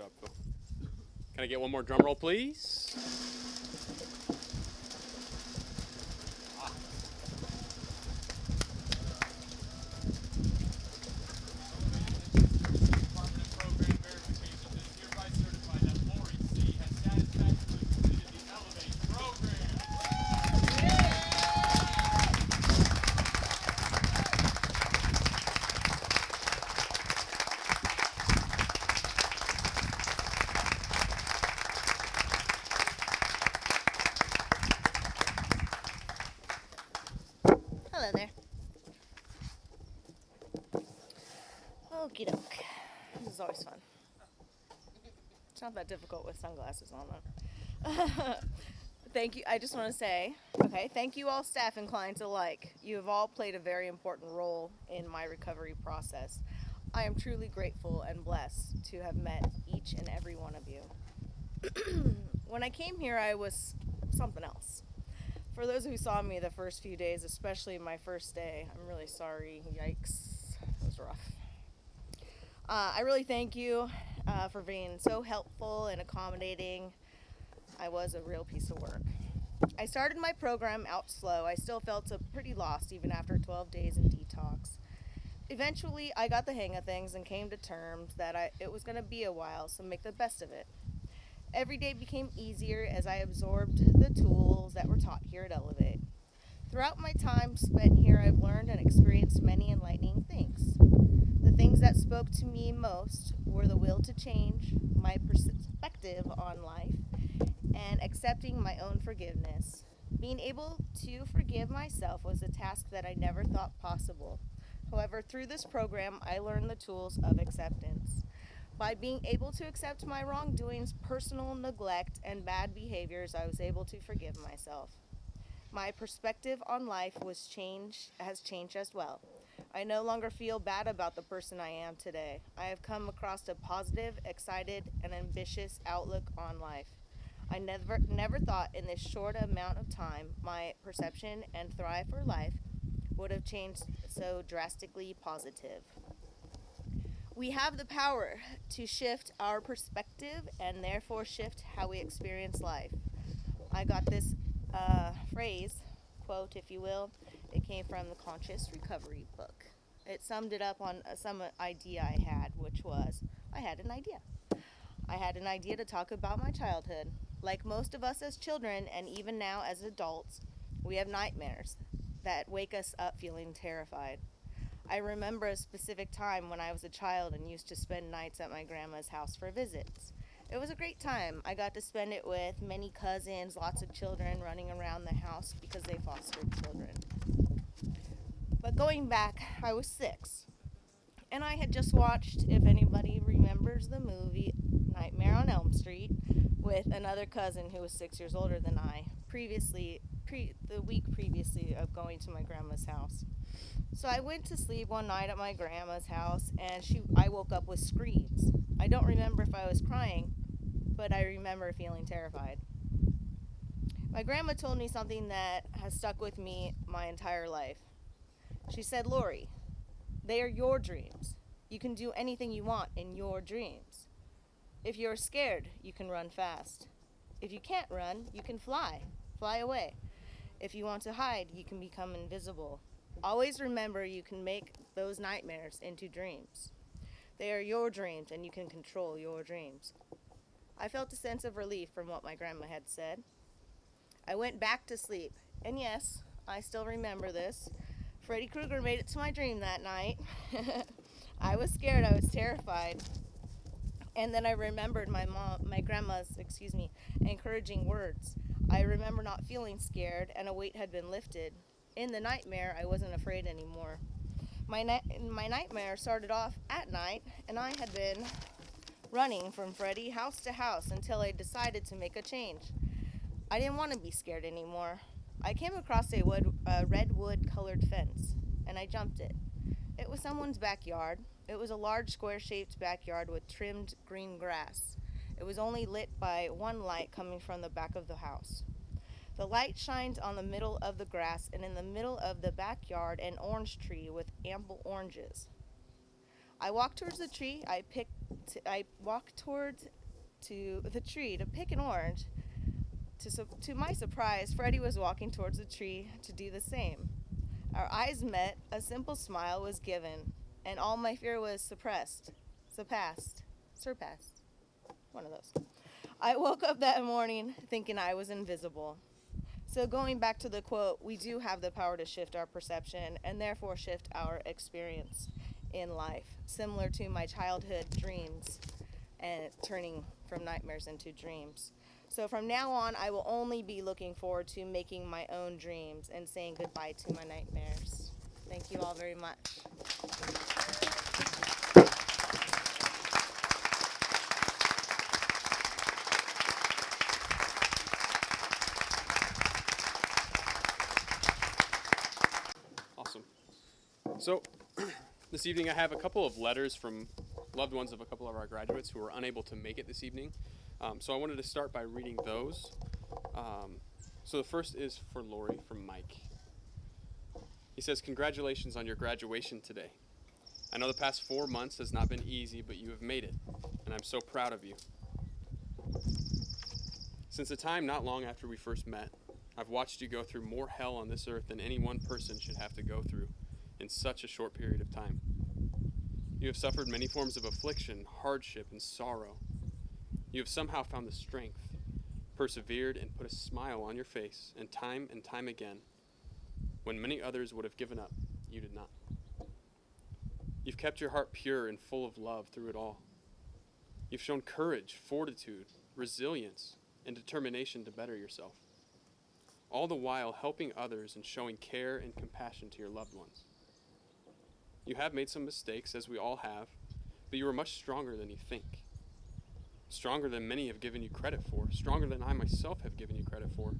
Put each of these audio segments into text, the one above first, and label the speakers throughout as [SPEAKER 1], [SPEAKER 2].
[SPEAKER 1] job, Phil. Can I get one more drum roll, please?
[SPEAKER 2] Hello there. Okie doke. This is always fun. It's not that difficult with sunglasses on, though. Thank you. I just want to say, thank you all staff and clients alike. You have all played a very important role in my recovery process. I am truly grateful and blessed to have met each and every one of you. When I came here, I was something else. For those who saw me the first few days, especially my first day, I'm really sorry. Yikes. It was rough. I really thank you for being so helpful and accommodating. I was a real piece of work. I started my program out slow. I still felt pretty lost even after 12 days in detox. Eventually, I got the hang of things and came to terms that it was going to be a while, so make the best of it. Every day became easier as I absorbed the tools that were taught here at Elevate. Throughout my time spent here, I've learned and experienced many enlightening things. The things that spoke to me most were the will to change, my perspective on life, and accepting my own forgiveness. Being able to forgive myself was a task that I never thought possible. However, through this program, I learned the tools of acceptance. By being able to accept my wrongdoings, personal neglect, and bad behaviors, I was able to forgive myself. My perspective on life has changed as well. I no longer feel bad about the person I am today. I have come across a positive, excited, and ambitious outlook on life. I never thought in this short amount of time my perception and thrive for life would have changed so drastically positive. We have the power to shift our perspective and therefore shift how we experience life. I got this phrase, quote, if you will. It came from the Conscious Recovery book. It summed it up on some idea I had, which was I had an idea. I had an idea to talk about my childhood. Like most of us as children, and even now as adults, we have nightmares that wake us up feeling terrified. I remember a specific time when I was a child and used to spend nights at my grandma's house for visits. It was a great time. I got to spend it with many cousins, lots of children running around the house because they fostered children. But going back, I was 6. And I had just watched, if anybody remembers the movie Nightmare on Elm Street, with another cousin who was 6 years older than I, the week previously of going to my grandma's house. So I went to sleep one night at my grandma's house, and I woke up with screams. I don't remember if I was crying, but I remember feeling terrified. My grandma told me something that has stuck with me my entire life. She said, Lori, they are your dreams. You can do anything you want in your dreams. If you're scared, you can run fast. If you can't run, you can fly away. If you want to hide, you can become invisible. Always remember you can make those nightmares into dreams. They are your dreams and you can control your dreams. I felt a sense of relief from what my grandma had said. I went back to sleep, and yes, I still remember this. Freddy Krueger made it to my dream that night. I was scared, I was terrified. And then I remembered my grandma's, encouraging words. I remember not feeling scared, and a weight had been lifted. In the nightmare, I wasn't afraid anymore. My nightmare started off at night, and I had been running from Freddy house to house until I decided to make a change. I didn't want to be scared anymore. I came across a redwood-colored fence, and I jumped it. It was someone's backyard. It was a large square-shaped backyard with trimmed green grass. It was only lit by one light coming from the back of the house. The light shined on the middle of the grass, and in the middle of the backyard, an orange tree with ample oranges. I walked towards the tree. I walked towards to the tree to pick an orange. To my surprise, Freddie was walking towards the tree to do the same. Our eyes met, a simple smile was given, and all my fear was surpassed. One of those. I woke up that morning thinking I was invisible. So going back to the quote, we do have the power to shift our perception and therefore shift our experience in life, similar to my childhood dreams and turning from nightmares into dreams. So from now on, I will only be looking forward to making my own dreams and saying goodbye to my nightmares. Thank you all very much.
[SPEAKER 1] Awesome. So this evening I have a couple of letters from loved ones of a couple of our graduates who were unable to make it this evening. So I wanted to start by reading those. So the first is for Lori from Mike. He says, "Congratulations on your graduation today. I know the past 4 months has not been easy, but you have made it, and I'm so proud of you. Since a time not long after we first met, I've watched you go through more hell on this earth than any one person should have to go through in such a short period of time. You have suffered many forms of affliction, hardship, and sorrow. You have somehow found the strength, persevered, and put a smile on your face, and time again, when many others would have given up, you did not. You've kept your heart pure and full of love through it all. You've shown courage, fortitude, resilience, and determination to better yourself, all the while helping others and showing care and compassion to your loved ones. You have made some mistakes, as we all have, but you are much stronger than you think. Stronger than many have given you credit for, stronger than I myself have given you credit for.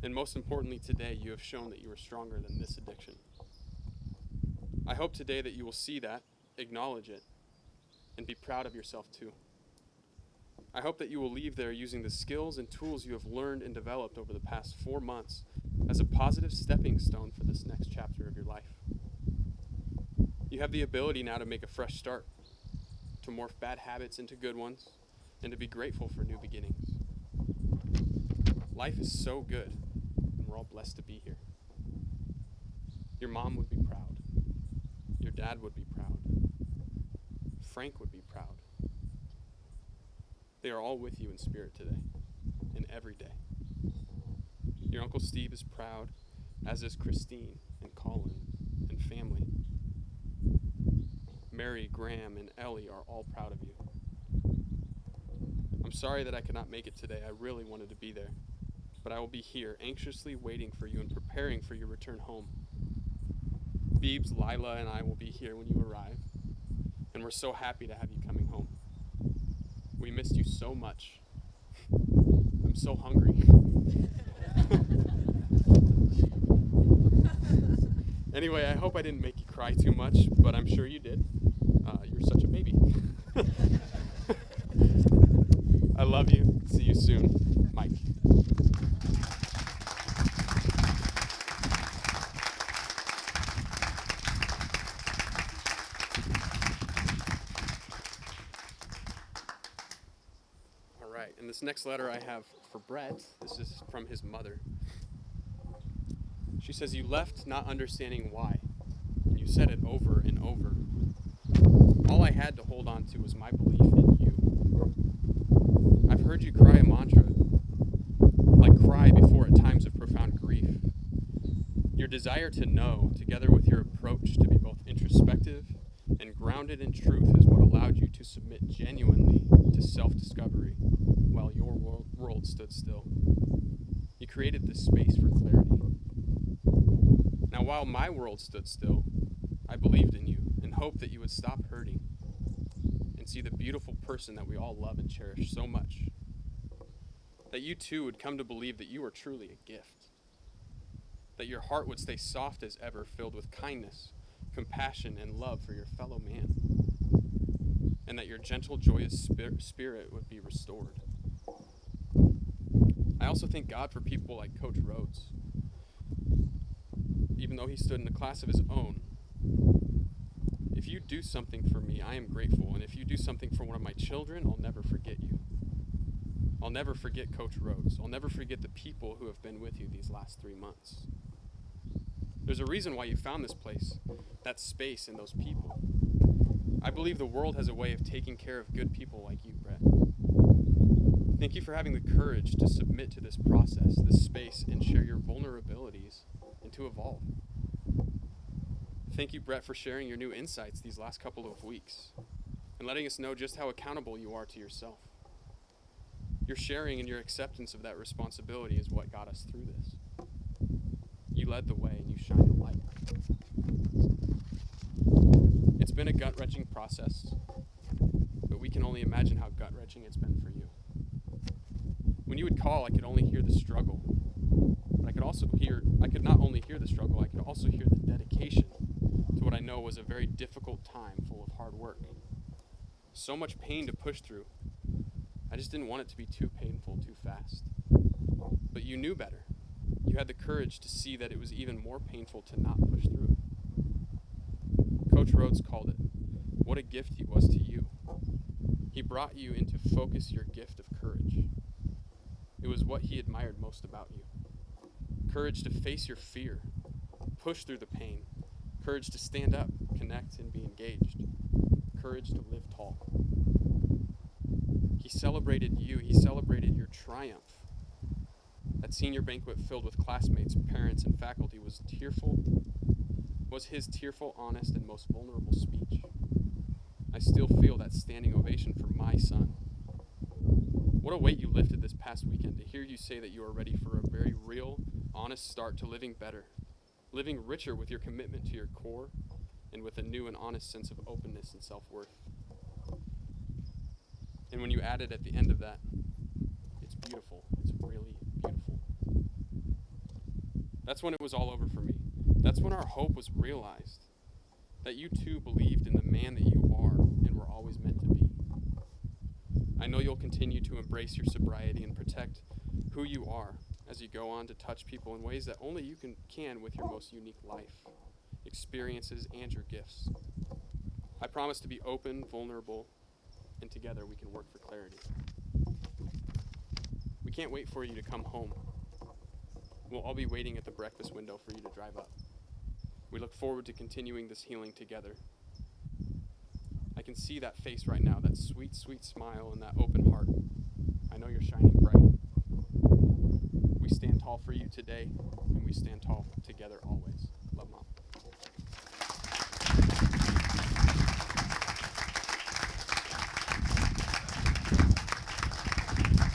[SPEAKER 1] And most importantly today, you have shown that you are stronger than this addiction. I hope today that you will see that, acknowledge it, and be proud of yourself too. I hope that you will leave there using the skills and tools you have learned and developed over the past 4 months as a positive stepping stone for this next chapter of your life. You have the ability now to make a fresh start, to morph bad habits into good ones, and to be grateful for new beginnings. Life is so good, and we're all blessed to be here. Your mom would be proud. Your dad would be proud. Frank would be proud. They are all with you in spirit today, and every day. Your Uncle Steve is proud, as is Christine and Colin and family. Mary, Graham, and Ellie are all proud of you. I'm sorry that I could not make it today. I really wanted to be there. But I will be here, anxiously waiting for you and preparing for your return home. Beebs, Lila, and I will be here when you arrive. And we're so happy to have you coming home. We missed you so much. I'm so hungry. Anyway, I hope I didn't make you cry too much, but I'm sure you did. You're such a baby. I love you. See you soon. Mike. All right, and this next letter I have for Brett. This is from his mother. She says, "You left not understanding why, and you said it over and over. All I had to hold on to was my belief in you. I've heard you cry a mantra, like cry before at times of profound grief. Your desire to know, together with your approach to be both introspective and grounded in truth, is what allowed you to submit genuinely to self-discovery while your world stood still. You created this space for clarity. Now, while my world stood still, I believed in you and hoped that you would stop hurting and see the beautiful person that we all love and cherish so much. That you too would come to believe that you are truly a gift. That your heart would stay soft as ever, filled with kindness, compassion, and love for your fellow man. And that your gentle, joyous spirit would be restored. I also thank God for people like Coach Rhodes. Even though he stood in a class of his own, if If you do something for me, I am grateful. And if you do something for one of my children, I'll never forget you. I'll never forget Coach Rhodes. I'll never forget the people who have been with you these last 3 months. There's a reason why you found this place, that space and those people. I believe the world has a way of taking care of good people like you, Brett. Thank you for having the courage to submit to this process, this space, and share your vulnerabilities and to evolve. Thank you, Brett, for sharing your new insights these last couple of weeks and letting us know just how accountable you are to yourself. Your sharing and your acceptance of that responsibility is what got us through this. You led the way and you shined a light. It's been a gut-wrenching process, but we can only imagine how gut-wrenching it's been for you. When you would call, I could only hear the struggle, but I could not only hear the struggle, I could also hear the dedication to what I know was a very difficult time full of hard work. So much pain to push through. I just didn't want it to be too painful too fast. But you knew better. You had the courage to see that it was even more painful to not push through it. Coach Rhodes called it, what a gift he was to you. He brought you into focus your gift of courage. It was what he admired most about you. Courage to face your fear, push through the pain, courage to stand up, connect, and be engaged, courage to live tall. He celebrated you, he celebrated your triumph. That senior banquet filled with classmates, parents, and faculty was his tearful, honest, and most vulnerable speech. I still feel that standing ovation for my son. What a weight you lifted this past weekend to hear you say that you are ready for a very real, honest start to living better, living richer with your commitment to your core, and with a new and honest sense of openness and self-worth. And when you added at the end of that, it's beautiful. It's really beautiful. That's when it was all over for me. That's when our hope was realized. That you too believed in the man that you are and were always meant to be. I know you'll continue to embrace your sobriety and protect who you are as you go on to touch people in ways that only you can with your most unique life, experiences, and your gifts. I promise to be open, vulnerable, and together we can work for clarity. We can't wait for you to come home. We'll all be waiting at the breakfast window for you to drive up. We look forward to continuing this healing together. I can see that face right now, that sweet, sweet smile and that open heart. I know you're shining bright. We stand tall for you today, and we stand tall together always.